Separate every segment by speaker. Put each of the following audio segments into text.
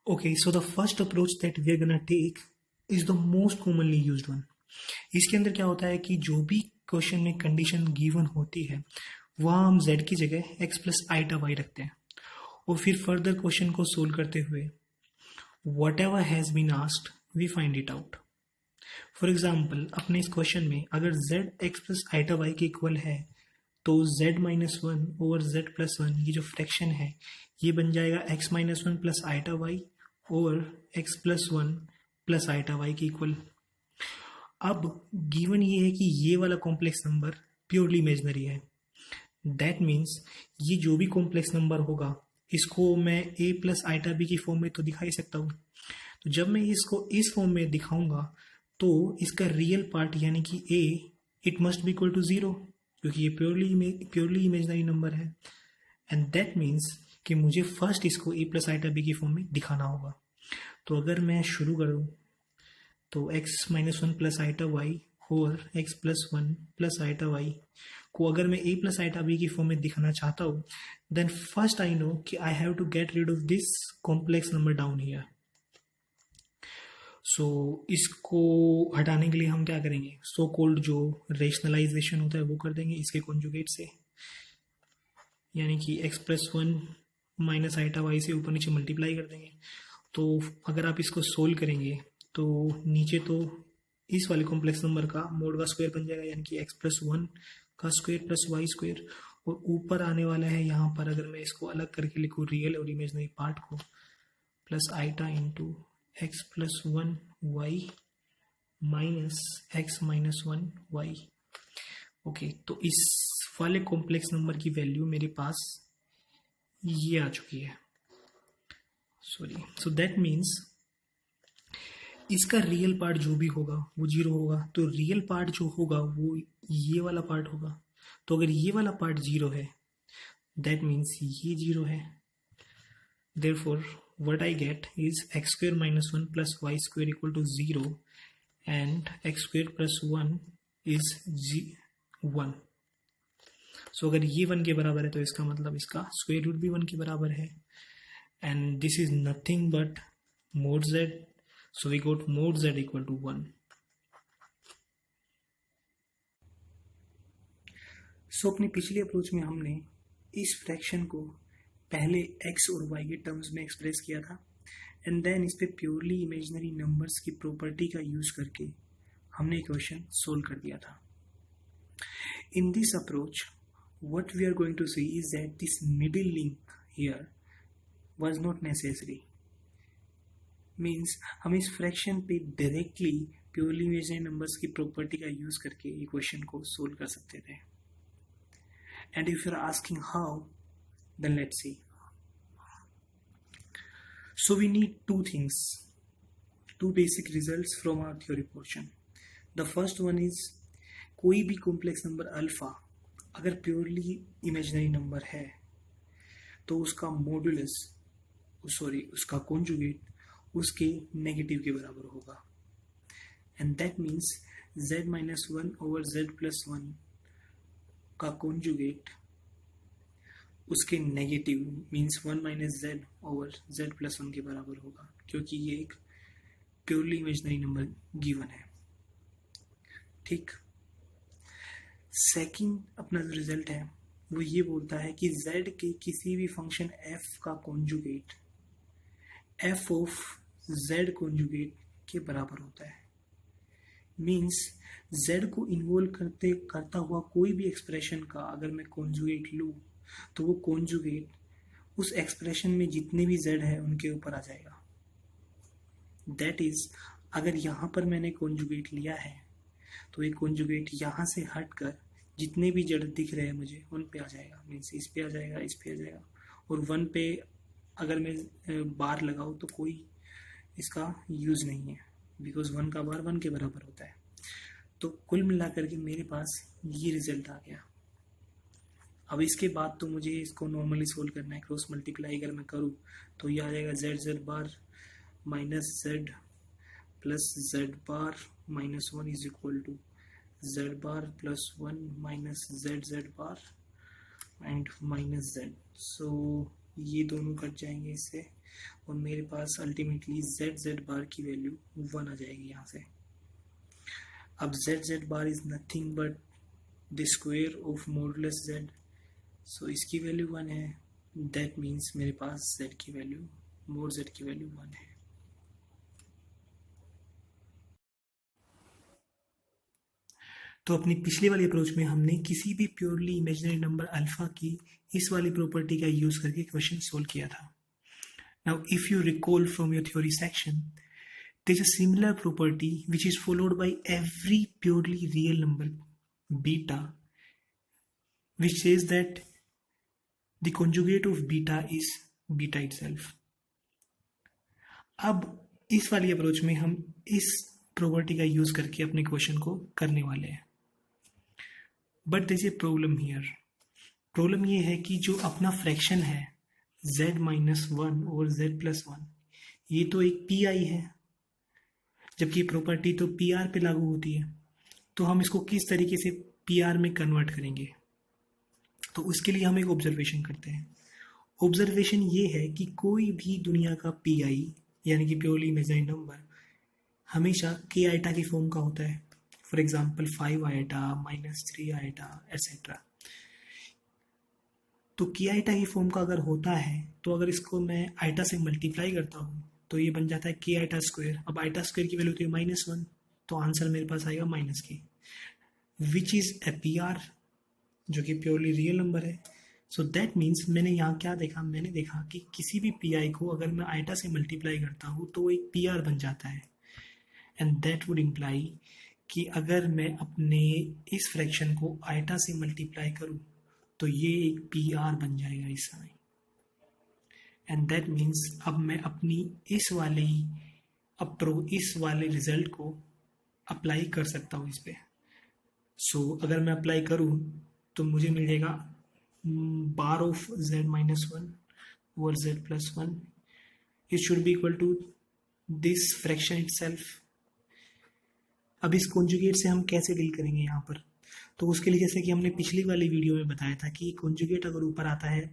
Speaker 1: Okay, so the first approach that we are gonna take is the most commonly used one. इसके अंदर क्या होता है कि जो भी क्वेश्चन में कंडीशन गिवन होती है वहाँ हम z की जगह x प्लस आइटा वाई रखते हैं और फिर फर्दर क्वेश्चन को सोल्व करते हुए whatever has been asked we find it out. For example अपने इस क्वेश्चन में अगर z x plus iota y के इक्वल है तो z minus one over z plus one ये जो फ्रैक्शन है ये बन जाएगा x minus one plus iota y over x plus one plus iota y के इक्वल. अब गिवन ये है कि ये वाला कॉम्प्लेक्स नंबर प्योरली इमेजनरी है. दैट मीन्स ये जो भी कॉम्प्लेक्स नंबर होगा इसको मैं a प्लस आइटा बी की फॉर्म में तो दिखा ही सकता हूँ. तो जब मैं इसको इस फॉर्म में दिखाऊंगा तो इसका रियल पार्ट यानी कि a it must be equal to zero क्योंकि ये प्योरली इमेजनरी नंबर है. एंड दैट मीन्स कि मुझे फर्स्ट इसको a प्लस आइटा बी की फॉर्म में दिखाना होगा. तो अगर मैं शुरू करूँ तो x minus one plus iota y और x plus one plus iota y को अगर मैं a प्लस आइटा बी की फॉर्म में दिखाना चाहता हूँ देन फर्स्ट आई नो कि I have to get rid of this complex number down here. So इसको हटाने के लिए हम क्या करेंगे, सो कॉल्ड जो रेशनलाइजेशन होता है वो कर देंगे इसके कॉन्जुगेट से, यानी कि x plus one minus iota y से ऊपर नीचे मल्टीप्लाई कर देंगे. तो अगर आप इसको सोल्व करेंगे तो नीचे तो इस वाले कॉम्प्लेक्स नंबर का मोड का स्क्वायर बन जाएगा यानी कि x प्लस वन का स्क्वायर प्लस वाई स्क्वायर, और ऊपर आने वाला है यहाँ पर अगर मैं इसको अलग करके लिखूँ रियल और इमेजनरी पार्ट को plus iota into x plus one y minus x minus one y. Okay, तो इस वाले कॉम्प्लेक्स नंबर की वैल्यू मेरे पास ये आ चुकी है. सॉरी, सो दैट मीन्स इसका रियल पार्ट जो भी होगा वो जीरो होगा. तो रियल पार्ट जो होगा वो ये वाला पार्ट होगा. तो अगर ये वाला पार्ट जीरो है दैट मीन्स ये जीरो है. Therefore what I get is x square minus 1 plus y square equal to 0 and x square plus 1 is 1. So अगर ये 1 के बराबर है तो इसका मतलब इसका स्क्वायर रूट भी 1 के बराबर है. And this is nothing but mod z. So we got mod z equal to 1. So अपनी पिछली अप्रोच में हमने इस फ्रैक्शन को पहले x और y के टर्म्स में एक्सप्रेस किया था एंड देन इस पे प्योरली इमेजिनरी नंबर्स की प्रॉपर्टी का यूज करके हमने इक्वेशन सोल्व कर दिया था. In this approach what we are going to see is that this middle link here was not necessary. Means हम इस फ्रैक्शन पे डायरेक्टली प्योरली इमेजिनरी नंबर्स की प्रॉपर्टी का यूज करके इक्वेशन को सोल्व कर सकते थे. And if you are asking how, then let's see. So we need two things, two basic results from our theory portion. The first one is कोई भी complex number alpha अगर purely imaginary number है तो उसका modulus उसका conjugate उसके negative के बराबर होगा. And that means z minus one over z plus one का कॉन्जुगेट उसके negative means 1 minus Z over Z plus one के बराबर होगा क्योंकि ये एक प्योरली इमेजिनरी नंबर गिवन है. ठीक. सेकंड अपना जो रिजल्ट है वो ये बोलता है कि z के किसी भी फंक्शन f का conjugate f of z conjugate के बराबर होता है. मीन्स z को इन्वॉल्व करता हुआ कोई भी एक्सप्रेशन का अगर मैं कॉन्जुगेट लूँ तो वो कॉन्जुगेट उस एक्सप्रेशन में जितने भी z है उनके ऊपर आ जाएगा. दैट इज अगर यहाँ पर मैंने कॉन्जुगेट लिया है तो एक कॉन्जुगेट यहाँ से हटकर जितने भी z दिख रहे हैं मुझे उन पे आ जाएगा. मीन्स इस पे आ जाएगा, इस पे आ जाएगा. और वन पे अगर मैं बार लगाऊँ तो कोई इसका यूज नहीं है बिकॉज वन का बार 1 के बराबर होता है. तो कुल मिलाकर के मेरे पास ये रिजल्ट आ गया. अब इसके बाद तो मुझे इसको नॉर्मली सोल्व करना है. क्रॉस मल्टीप्लाई अगर मैं करूँ तो ये आ जाएगा z bar minus z plus z bar minus one is equal to z bar plus one minus z bar and minus z. So ये दोनों कट जाएंगे इससे, और मेरे पास अल्टीमेटली जेड जेड बार की वैल्यू 1 आ जाएगी यहाँ से। अब z z bar is nothing but the square of modulus z, so इसकी वैल्यू 1 है। दैट मीन्स मेरे पास जेड की वैल्यू, मोड जेड की वैल्यू 1 है। तो अपनी पिछली वाली अप्रोच में हमने किसी भी प्योरली इमेजिनरी नंबर अल्फा की इस वाली प्रॉपर्टी का यूज करके क्वेश्चन सोल्व किया था। Now if you recall from your theory section, there is a similar property which is followed by every purely real number beta, which says that the conjugate of beta is beta itself. अब इस वाली approach में हम इस property का use करके अपने question को करने वाले हैं, but there is a problem here. Problem ये है कि जो अपना फ्रैक्शन है z-1 और z+1, ये तो एक पी आई है, जबकि प्रॉपर्टी तो पी आर पे लागू होती है। तो हम इसको किस तरीके से पी आर में कन्वर्ट करेंगे, तो उसके लिए हम एक ऑब्जर्वेशन करते हैं। ऑब्जर्वेशन ये है कि कोई भी दुनिया का पी आई यानी कि प्योरली इमेजिनरी नंबर हमेशा के आइटा की फॉर्म का होता है। For example 5 iota, -3 iota etcetera. तो के आइटा की फॉर्म का अगर होता है, तो अगर इसको मैं आइटा से मल्टीप्लाई करता हूँ तो ये बन जाता है के आइटा स्क्वायर। अब आइटा स्क्वायर की वैल्यू होती है -1, तो आंसर मेरे पास आएगा -k, which is A P R, जो कि प्योरली रियल नंबर है। सो दैट मीन्स मैंने यहाँ क्या देखा, मैंने देखा कि किसी भी पी आई को अगर मैं आइटा से मल्टीप्लाई करता हूँ तो वो एक पी आर बन जाता है। एंड दैट वुड इम्प्लाई कि अगर मैं अपने इस फ्रैक्शन को आइटा से मल्टीप्लाई करूँ तो ये एक पी आर बन जाएगा इस समय। एंड दैट मीन्स अब मैं अपनी इस वाले रिजल्ट को अप्लाई कर सकता हूँ इस पे। सो अगर मैं अप्लाई करूँ तो मुझे मिल जाएगा बार ऑफ z-1 और z+1, it should be equal to this fraction itself. अब इस कॉन्जुगेट से हम कैसे डील करेंगे यहाँ पर, तो उसके लिए जैसे कि हमने पिछली वाली वीडियो में बताया था कि कॉन्जुगेट अगर ऊपर आता है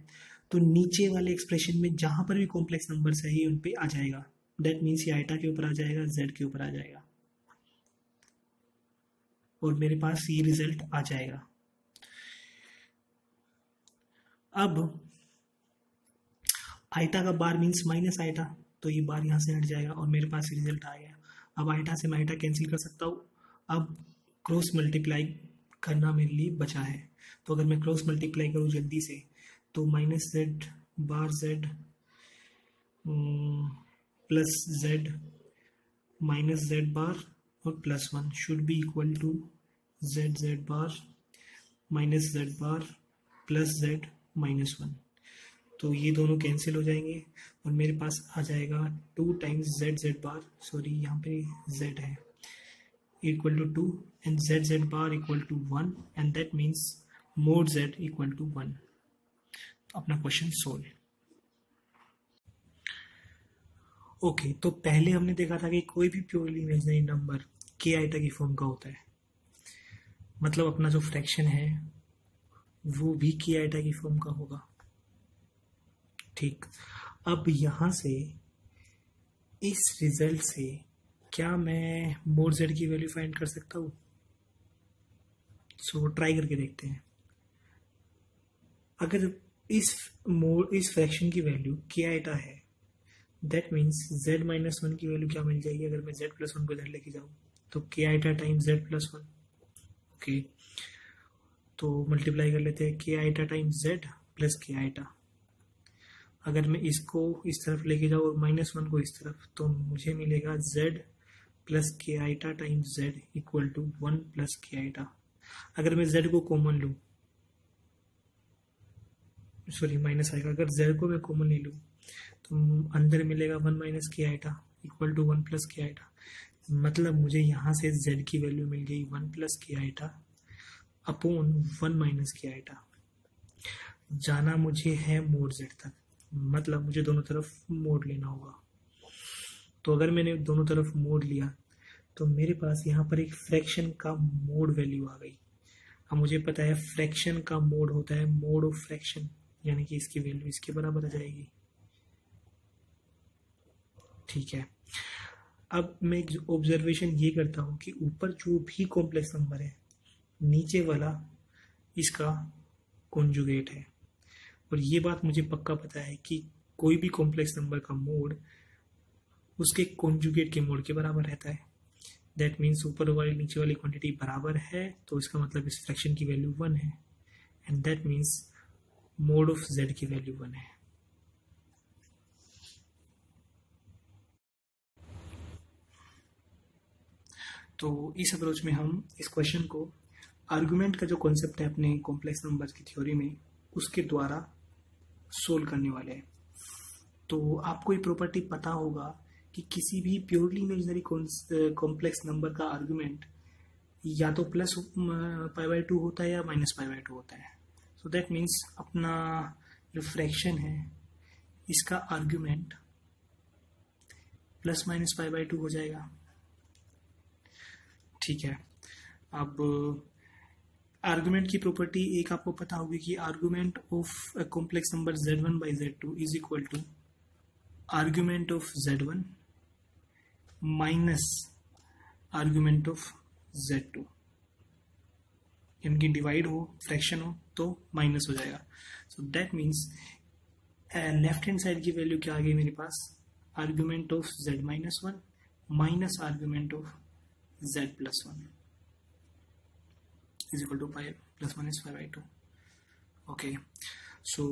Speaker 1: तो नीचे वाले एक्सप्रेशन में जहां पर भी कॉम्प्लेक्स नंबर्स है ये उन पे आ जाएगा। दैट मीन्स ये आइटा के ऊपर आ जाएगा, जेड के ऊपर आ जाएगा, और मेरे पास ये रिजल्ट आ जाएगा। अब आइटा का बार मीन्स माइनस आइटा, तो ये बार यहाँ से हट जाएगा और मेरे पास रिजल्ट आ गया। अब आइटा से मैं आइटा कैंसिल कर सकता हूँ। अब क्रॉस मल्टीप्लाई करना मेरे लिए बचा है, तो अगर मैं क्रॉस मल्टीप्लाई करूँ जल्दी से तो -z bar z plus z -z bar और +1 should be equal to z bar -z bar plus z -1। तो ये दोनों कैंसिल हो जाएंगे और मेरे पास आ जाएगा 2 टाइम्स z बार, सॉरी यहाँ पे z है, equal to 2 and z bar equal to 1 and that means mod z equal to 1। अपना क्वेश्चन सोल्व। ओके, तो पहले हमने देखा था कि कोई भी प्योरली इमेजिनरी नंबर के आइटा की फॉर्म का होता है, मतलब अपना जो फ्रैक्शन है वो भी के आइटा की फॉर्म का होगा। ठीक, अब यहां से इस रिजल्ट से क्या मैं मोड जेड की वैल्यू फाइंड कर सकता हूँ? सो ट्राई करके देखते हैं। अगर इस फ्रैक्शन की वैल्यू के आइटा है, दैट मीन्स z-1 की वैल्यू क्या मिल जाएगी अगर मैं z+1 को इधर लेके जाऊँ, तो k iota times z+1। Okay, तो मल्टीप्लाई कर लेते हैं के iota times z plus k iota. अगर मैं इसको इस तरफ लेके जाऊँ और -1 को इस तरफ, तो मुझे मिलेगा z plus k iota times z equal to 1 plus k iota. अगर मैं z को कॉमन लूँ, सॉरी माइनस आएगा, अगर z को मैं कॉमन ले लूँ तो अंदर मिलेगा 1 माइनस के iota equal to 1 plus k iota. मतलब मुझे यहाँ से z की वैल्यू मिल गई 1 plus k iota upon 1 minus के आइटा। जाना मुझे है मोड z तक, मतलब मुझे दोनों तरफ मोड लेना होगा। तो अगर मैंने दोनों तरफ मोड लिया तो मेरे पास यहाँ पर एक फ्रैक्शन का मोड वैल्यू आ गई। अब मुझे पता है फ्रैक्शन का मोड होता है मोड ऑफ फ्रैक्शन, यानी कि इसकी वैल्यू इसके बराबर आ जाएगी। ठीक है, अब मैं एक ऑब्जर्वेशन ये करता हूँ कि ऊपर जो भी कॉम्प्लेक्स नंबर है, नीचे वाला इसका कॉन्जुगेट है। और ये बात मुझे पक्का पता है कि कोई भी कॉम्प्लेक्स नंबर का मोड उसके कॉन्जुगेट के मोड के बराबर रहता है। दैट मीन्स ऊपर वाली नीचे वाली क्वांटिटी बराबर है, तो इसका मतलब इस फ्रैक्शन की वैल्यू 1 है, and that means mode of z की वैल्यू 1 है। तो इस अप्रोच में हम इस क्वेश्चन को आर्गुमेंट का जो कॉन्सेप्ट है अपने कॉम्प्लेक्स नंबर की थ्योरी में, उसके द्वारा सोल्व करने वाले हैं। तो आपको ये प्रॉपर्टी पता होगा कि किसी भी प्योरली इमेजिनरी कॉम्प्लेक्स नंबर का आर्गुमेंट या तो प्लस π/2 होता है या माइनस π/2 होता है। सो दैट मीन्स अपना जो फ्रैक्शन है इसका आर्गुमेंट प्लस माइनस π/2 हो जाएगा। ठीक है, अब आर्गुमेंट की प्रॉपर्टी एक आपको पता होगी कि argument of a complex number z1/z2 is equal to argument of z1 minus argument of z2, इनकी डिवाइड हो, फ्रैक्शन हो तो माइनस हो जाएगा। So that means left hand side की वैल्यू क्या आ गई मेरे पास, argument of z-1 minus argument of z+1 is equal to plus minus π/2। Okay, so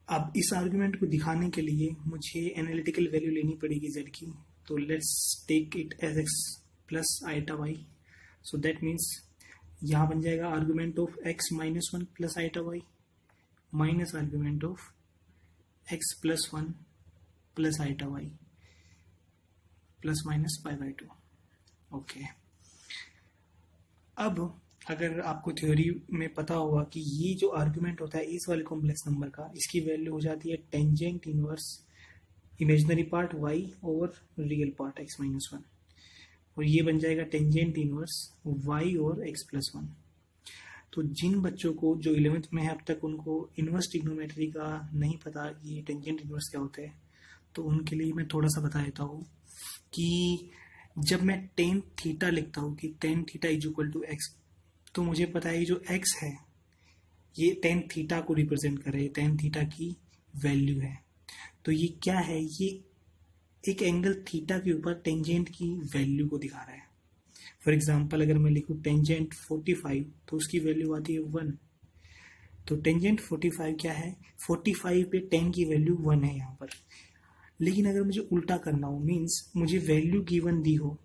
Speaker 1: अब इस आर्गुमेंट को दिखाने के लिए मुझे एनालिटिकल वैल्यू लेनी पड़ेगी z की। तो let's take it as x plus iota y। So that means यहाँ बन जाएगा argument of x-1 plus iota y minus argument of x+1 plus iota y plus minus π/2। Okay, अब अगर आपको थ्योरी में पता होगा कि ये जो आर्गुमेंट होता है इस वाले कॉम्प्लेक्स नंबर का, इसकी वैल्यू हो जाती है tangent inverse imaginary part y over real part x-1, और ये बन जाएगा टेंजेंट इनवर्स y और x+1। तो जिन बच्चों को जो 11th में है अब तक, उनको इनवर्स ट्रिग्नोमेट्री का नहीं पता ये टेंजेंट इनवर्स क्या होता है, तो उनके लिए मैं थोड़ा सा बता देता हूँ कि जब मैं टेन थीटा लिखता हूँ कि tan theta is equal to x, तो मुझे पता है जो x है ये टेन थीटा को रिप्रेजेंट कर रहे हैं, टेन थीटा की वैल्यू है। तो ये क्या है, ये एक एंगल थीटा के ऊपर टेंजेंट की वैल्यू को दिखा रहा है। फॉर एग्जांपल अगर मैं लिखूँ टेंजेंट 45 तो उसकी वैल्यू आती है 1। तो टेंजेंट 45 क्या है, 45 पे 10 की वैल्यू 1 है यहाँ पर। लेकिन अगर मुझे उल्टा करना हो, मीन्स मुझे वैल्यू गिवन दी हो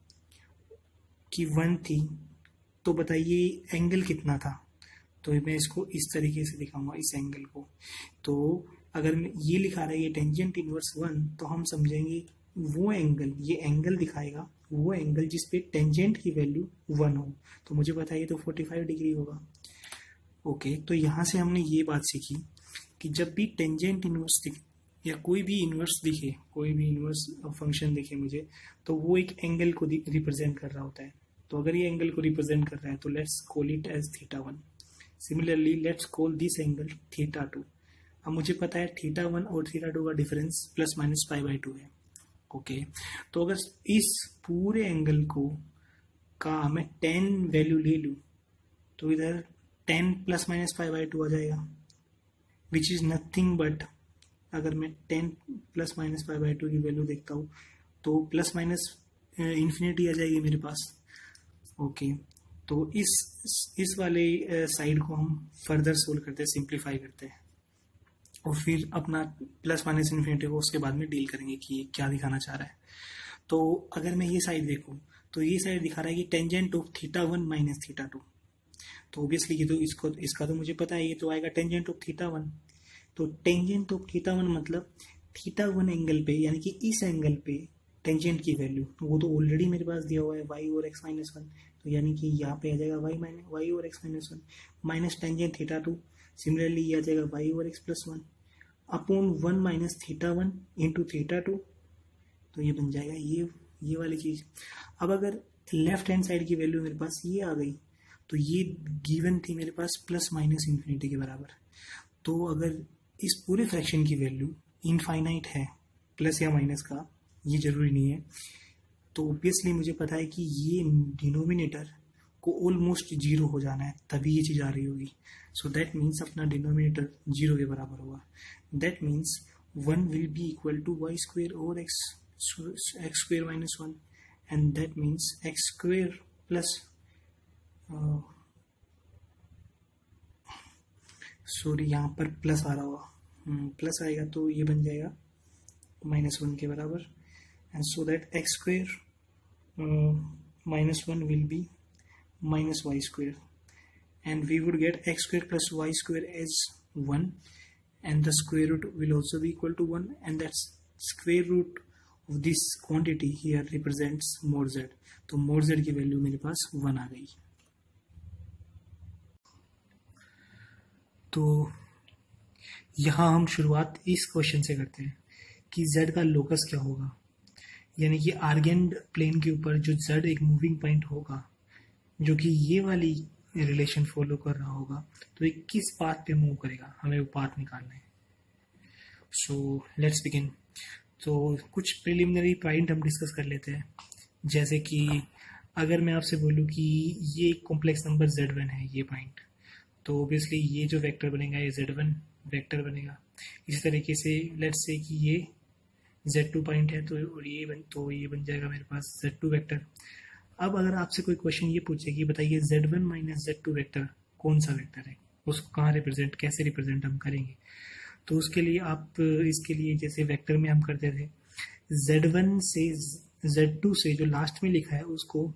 Speaker 1: कि 1 थी, तो बताइए एंगल कितना था। तो मैं इसको इस तरीके से दिखाऊंगा, इस एंगल को। तो अगर ये लिखा रहा है ये टेंजेंट इनवर्स 1, तो हम समझेंगे वो एंगल, ये एंगल दिखाएगा वो एंगल जिस पे टेंजेंट की वैल्यू 1 हो। तो मुझे बताइए तो 45 डिग्री होगा। ओके, तो यहाँ से हमने ये बात सीखी कि जब भी टेंजेंट इनवर्स दिखे या कोई भी इनवर्स दिखे, कोई भी इनवर्स फंक्शन दिखे मुझे, तो वो एक एंगल को रिप्रेजेंट कर रहा होता है। तो अगर ये एंगल को रिप्रेजेंट कर रहा है तो let's call it as θ1। Similarly let's call this angle θ2। अब मुझे पता है θ1 और θ2 का डिफरेंस प्लस माइनस π/2 है। ओके, तो अगर इस पूरे एंगल को का मैं 10 वैल्यू ले लूँ तो इधर 10 प्लस माइनस π/2 आ जाएगा, विच इज नथिंग बट, अगर मैं 10 प्लस माइनस π/2 की वैल्यू देखता हूँ तो प्लस माइनस इन्फिनिटी आ जाएगी मेरे पास। ओके, तो इस वाले साइड को हम फर्दर सोल्व करते हैं, सिंप्लीफाई करते हैं, और फिर अपना प्लस माइनस इन्फिनिटी को उसके बाद में डील करेंगे कि ये क्या दिखाना चाह रहा है। तो अगर मैं ये साइड देखूं तो ये साइड दिखा रहा है कि टेंजेंट ऑफ θ1 माइनस θ2। तो ऑब्वियसली ये तो इसका तो मुझे पता है, ये तो आएगा टेंजेंट ऑफ θ1। तो टेंजेंट ऑफ θ1 मतलब θ1 एंगल पे, यानी कि इस एंगल पे टेंजेंट की वैल्यू, वो तो ऑलरेडी मेरे पास दिया हुआ है y और x-1, तो यानी कि यहाँ पे आ जाएगा y और x-1 माइनस टेंजेंट θ2। सिमिलरली ये आ जाएगा y और x+1 अपॉन 1 माइनस θ1 इंटू θ2। तो ये बन जाएगा ये वाली चीज़। अब अगर लेफ्ट हैंड साइड की वैल्यू मेरे पास ये आ गई, तो ये गिवन थी मेरे पास प्लस माइनस इन्फिनिटी के बराबर। तो अगर इस पूरे फ्रैक्शन की वैल्यू इनफाइनाइट है, प्लस या माइनस का ये जरूरी नहीं है, तो ऑब्वियसली मुझे पता है कि ये डिनोमिनेटर को ऑलमोस्ट जीरो हो जाना है, तभी ये चीज़ आ रही होगी. सो दैट मीन्स अपना डिनोमिनेटर जीरो के बराबर होगा. That means 1 will be equal to y square over x square minus 1, and that means x square plus sorry यहाँ पर प्लस आ रहा होगा, प्लस आएगा तो ये बन जाएगा -1 के बराबर. And so that x square -1 will B minus y square, and we would get x square plus y square as 1, and the square root will also be equal to 1, and that square root of this quantity here represents mod z. तो mod z की value मेरे पास 1 आ गई. तो यहाँ हम शुरुआत इस question से करते हैं कि z का लोकस क्या होगा, यानी कि आर्गेंड प्लेन के ऊपर जो z एक मूविंग पॉइंट होगा जो कि ये वाली रिलेशन फॉलो कर रहा होगा, तो ये किस पाथ पे मूव करेगा, हमें वो पाथ निकालना है. So let's begin. तो कुछ प्रिलिमिनरी पॉइंट हम डिस्कस कर लेते हैं, जैसे कि अगर मैं आपसे बोलूँ कि ये कॉम्प्लेक्स नंबर z1 है, ये पॉइंट, तो ऑब्वियसली ये जो वेक्टर बनेगा ये z1 वेक्टर बनेगा. इसी तरीके से लेट्स से कि ये z2 पॉइंट है, तो ये बन जाएगा मेरे पास z2 वेक्टर. अब अगर आपसे कोई क्वेश्चन ये पूछे कि बताइए z1 माइनस z2 वेक्टर कौन सा वेक्टर है, उसको कहाँ रिप्रेजेंट, कैसे रिप्रेजेंट हम करेंगे, तो उसके लिए आप इसके लिए जैसे वेक्टर में हम करते थे z1 से z2 से जो लास्ट में लिखा है उसको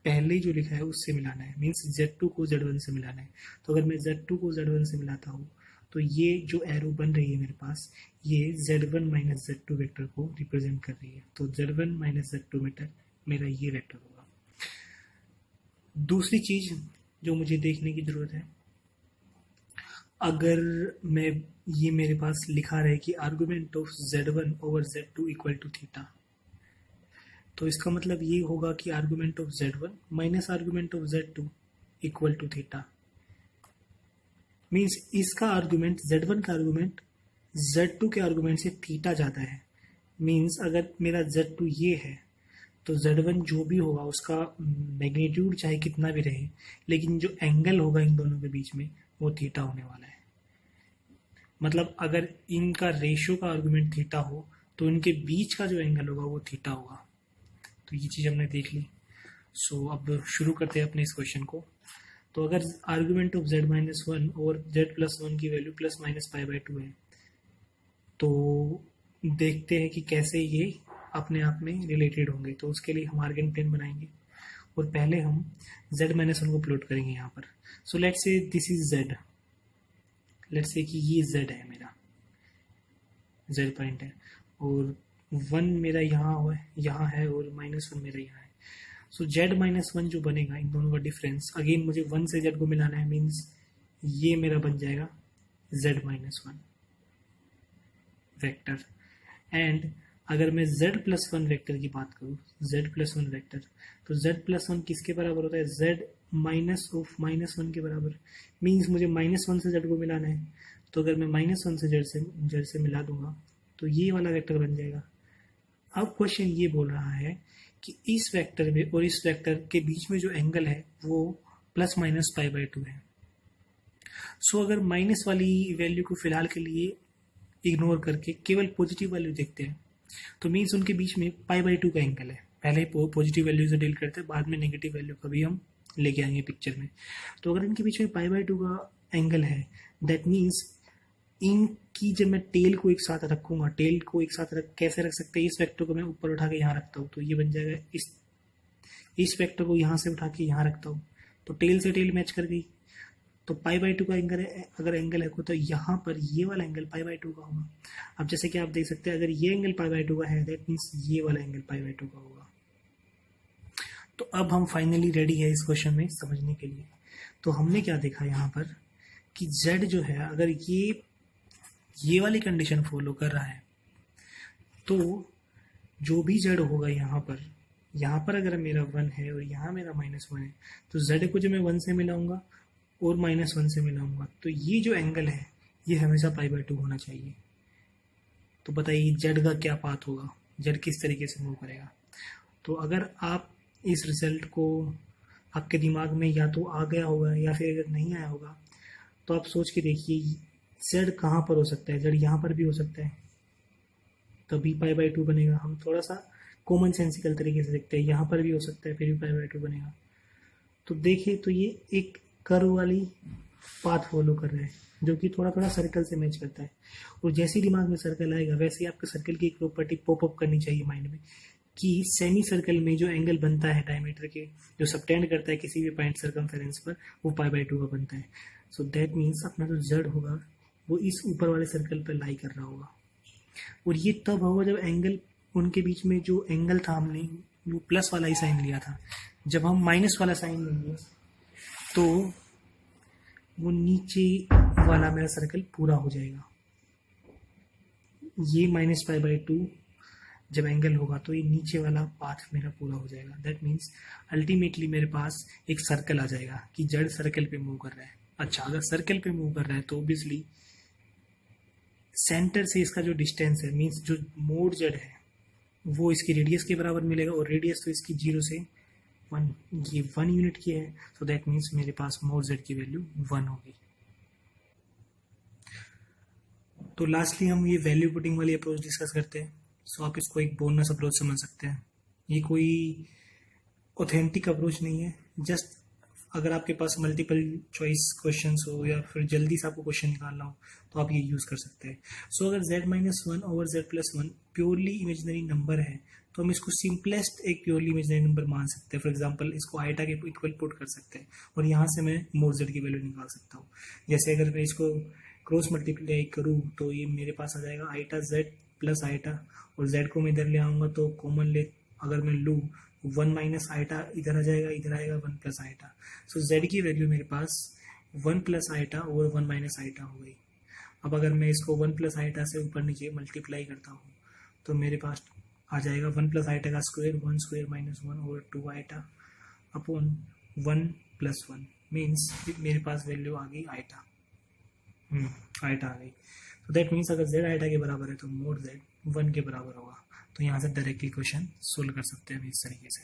Speaker 1: पहले जो लिखा है उससे मिलाना है, मीन्स z2 को z1 से मिलाना है. तो अगर मैं z2 को z1 से मिलाता हूँ तो ये जो एरो बन रही है मेरे पास, ये z1 माइनस z2 वेक्टर को रिप्रेजेंट कर रही है. तो z1 माइनस z2 वेक्टर मेरा ये वेक्टर होगा. दूसरी चीज जो मुझे देखने की जरूरत है, अगर मैं ये मेरे पास लिखा रहे कि argument of z1 over z2 equal to theta, तो इसका मतलब ये होगा कि argument of z1 minus argument of z2 equal to theta. Means इसका आर्गुमेंट z1 का आर्गुमेंट z2 के आर्गुमेंट से थीटा ज़्यादा है. मीन्स अगर मेरा z2 ये है तो z1 जो भी होगा उसका मैग्नीट्यूड चाहे कितना भी रहे, लेकिन जो एंगल होगा इन दोनों के बीच में वो थीटा होने वाला है. मतलब अगर इनका रेशियो का आर्गुमेंट थीटा हो तो इनके बीच का जो एंगल होगा वो थीटा होगा. तो ये चीज़ हमने देख ली. सो अब शुरू करते हैं अपने इस क्वेश्चन को. तो अगर आर्गुमेंट ऑफ z-1 और z+1 की वैल्यू ±π/2 है, तो देखते हैं कि कैसे ये अपने आप में रिलेटेड होंगे. तो उसके लिए हम आर्गेन प्लेन बनाएंगे और पहले हम z-1 को प्लॉट करेंगे यहाँ पर. So let's say this is z, let's say कि ये z है, मेरा z पॉइंट है, और 1 मेरा यहाँ है और -1 मेरा यहाँ है. सो z-1 जो बनेगा इन दोनों का डिफरेंस, अगेन मुझे 1 से z को मिलाना है, मीन्स ये मेरा बन जाएगा z-1 वेक्टर. एंड अगर मैं z+1 वेक्टर की बात करूँ, z+1 वेक्टर, तो z+1 किसके बराबर होता है, z माइनस ऑफ -1 के बराबर. मीन्स मुझे -1 से z को मिलाना है, तो अगर मैं -1 से z से मिला दूंगा तो ये वाला वेक्टर बन जाएगा. अब क्वेश्चन ये बोल रहा है कि इस वेक्टर में और इस वेक्टर के बीच में जो एंगल है वो ±π/2 है. सो अगर माइनस वाली वैल्यू को फिलहाल के लिए इग्नोर करके केवल पॉजिटिव वैल्यू देखते हैं, तो मीन्स उनके बीच में π/2 का एंगल है. पहले पॉजिटिव वैल्यू से डील करते हैं, बाद में नेगेटिव वैल्यू का भी हम लेके आएंगे पिक्चर में. तो अगर इनके बीच में π/2 का एंगल है, दैट मीन्स इनकी जब मैं टेल को एक साथ रखूंगा, टेल को एक साथ कैसे रख सकते हैं, इस वेक्टर को मैं ऊपर उठा के यहाँ रखता हूँ तो ये बन जाएगा, इस वेक्टर को यहाँ से उठा के यहाँ रखता हूँ तो टेल से टेल मैच कर गई. तो π/2 का एंगल है, अगर एंगल है तो यहाँ पर ये वाला एंगल π/2 का होगा. अब जैसे कि आप देख सकते हैं, अगर ये एंगल π/2 का है, दैट मीन्स ये वाला एंगल π/2 का होगा. तो अब हम फाइनली रेडी है इस क्वेश्चन में समझने के लिए. तो हमने क्या देखा यहाँ पर कि z जो है, अगर ये वाली कंडीशन फॉलो कर रहा है, तो जो भी z होगा यहाँ पर अगर मेरा 1 है और यहाँ मेरा -1 है, तो z को जब मैं 1 से मिलाऊंगा और -1 से मिलाऊंगा, तो ये जो एंगल है ये हमेशा π/2 होना चाहिए। तो बताइए जेड का क्या पाथ होगा, जेड किस तरीके से मूव करेगा। तो अगर आप इस रिजल्ट को आपके दिमाग में या तो आ गया होगा या फिर अगर नहीं आया होगा तो आप सोच के देखिए जेड कहाँ पर हो सकता है। जेड यहाँ पर भी हो सकता है, तभी π/2 बनेगा। हम थोड़ा सा कॉमन सेंसिकल तरीके से देखते हैं, यहाँ पर भी हो सकता है फिर भी π/2 बनेगा। तो देखिए तो ये एक कर्व वाली पाथ फॉलो कर रहा है जो कि थोड़ा थोड़ा सर्कल से मैच करता है। और जैसे ही दिमाग में सर्कल आएगा वैसे ही आपके सर्कल की एक प्रॉपर्टी पॉपअप करनी चाहिए माइंड में कि सेमी सर्कल में जो एंगल बनता है डायमीटर के, जो सबटेंड करता है किसी भी पॉइंट सर्कमफेरेंस पर, वो π/2 का बनता है। सो दैट मीन्स अपना जो जेड होगा वो इस ऊपर वाले सर्कल पर लाई कर रहा होगा। और ये तब होगा जब एंगल उनके बीच में जो एंगल था हमने वो प्लस वाला ही साइन लिया था। जब हम माइनस वाला साइन लेंगे तो वो नीचे वाला मेरा सर्कल पूरा हो जाएगा। ये -π/2 जब एंगल होगा तो ये नीचे वाला पाथ मेरा पूरा हो जाएगा। दैट मीन्स अल्टीमेटली मेरे पास एक सर्कल आ जाएगा कि जड़ सर्कल पे मूव कर रहा है। अच्छा, अगर सर्कल पे मूव कर रहा है तो ऑब्वियसली सेंटर से इसका जो डिस्टेंस है, मीन्स जो मोड जड़ है वो इसकी रेडियस के बराबर मिलेगा। और रेडियस तो इसकी 0 से 1, ये 1 यूनिट की है। सो दैट मीन्स मेरे पास मोड जेड की वैल्यू 1 होगी। तो लास्टली हम ये वैल्यू पुटिंग वाली अप्रोच डिस्कस करते हैं। सो आप इसको एक बोनस अप्रोच समझ सकते हैं। ये कोई ऑथेंटिक अप्रोच नहीं है, जस्ट अगर आपके पास मल्टीपल चॉइस क्वेश्चंस हो या फिर जल्दी से आपको क्वेश्चन निकालना हो तो आप ये यूज़ कर सकते हैं। सो अगर z-1 over z+1 purely imaginary number है तो हम इसको सिंपलेस्ट एक प्योरली इमेजिनरी नंबर मान सकते हैं। फॉर एग्जांपल इसको आइटा के इक्वल पुट कर सकते हैं और यहाँ से मैं मोड z की वैल्यू निकाल सकता हूँ। जैसे अगर मैं इसको क्रॉस मल्टीप्लाई करूँ तो ये मेरे पास आ जाएगा आइटा z प्लस आइटा, और z को मैं इधर ले आऊँगा तो कॉमन ले अगर मैं लूँ 1 माइनस आइटा इधर आ जाएगा, इधर आएगा 1 प्लस आइटा। सो z की वैल्यू मेरे पास 1 प्लस आइटा और 1 माइनस आइटा हो गई। अब अगर मैं इसको 1 प्लस आइटा से ऊपर नीचे मल्टीप्लाई करता हूँ तो मेरे पास आ जाएगा 1 प्लस आइटा का स्क्वायर 1 स्क्वायर माइनस 1 और 2 आइटा अपॉन 1 प्लस 1, मीन्स मेरे पास वैल्यू आ गई आइटा। आइटा आ गई। तो दैट मीन्स अगर z आइटा के बराबर है तो मोड z 1 के बराबर होगा। तो यहाँ से डायरेक्टली क्वेश्चन सोल्व कर सकते हैं इस तरीके से।